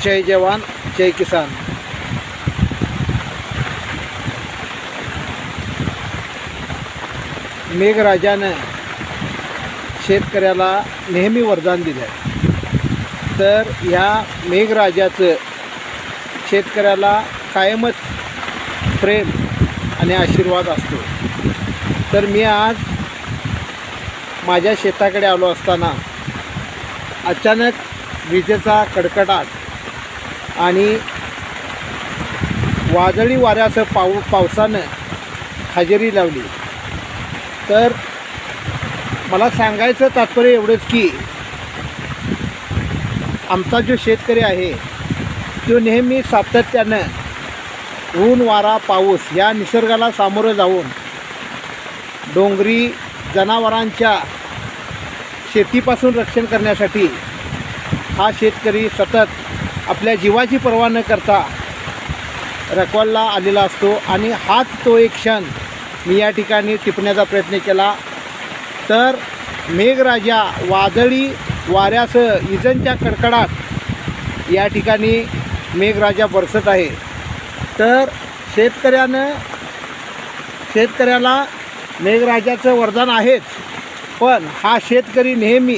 जय जवान जय किसान. मेघराजानं शेतकऱ्याला नेहमी वरदान दिलं आहे. तर ह्या मेघराजाचं शेतकऱ्याला कायमच प्रेम आणि आशीर्वाद असतो. तर मी आज माझ्या शेताकडे आलो असताना अचानक विजेचा कडकडाट आणि वादळी वाऱ्यासह पावसानं हजेरी लावली. तर मला सांगायचं तात्पर्य एवढंच की आमचा जो शेतकरी आहे तो नेहमी सातत्यानं ऊन वारा पाऊस या निसर्गाला सामोरं जाऊन डोंगरी जनावरांच्या शेतीपासून रक्षण करण्यासाठी हा शेतकरी सतत आपल्या जीवाची पर्वा न करता रखवालला आलेला असतो. आणि हाच तो एक क्षण मी या ठिकाणी टिपण्याचा प्रयत्न केला. तर मेघराजा वादळी वाऱ्यासह इजांच्या कडकडाट या ठिकाणी मेघराजा बरसत आहे. तर शेतकऱ्याला मेघराजाचं वरदान आहेच, पण हा शेतकरी नेहमी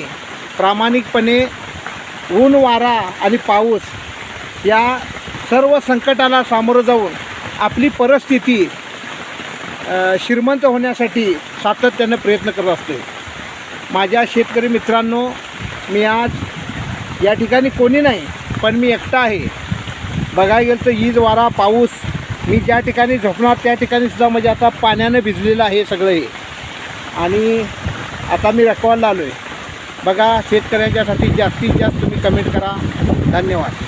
प्रामाणिकपणे ऊन वारा आणि पाऊस या सर्व संकटाला सामोरं जाऊन आपली परिस्थिती श्रीमंत होण्यासाठी सातत्यानं प्रयत्न करत असतो. माझ्या शेतकरी मित्रांनो, मी आज या ठिकाणी कोणी नाही, पण मी एकटा आहे. बघायला गेलं तर ईज वारा पाऊस मी ज्या ठिकाणी झोपणार त्या ठिकाणी सुद्धा म्हणजे आता पाण्यानं भिजलेलं आहे सगळं हे. आणि आता मी रखवालला आलो आहे. बघा, शेतकऱ्यांच्यासाठी जास्तीत जास्त तुम्ही कमेंट करा. धन्यवाद.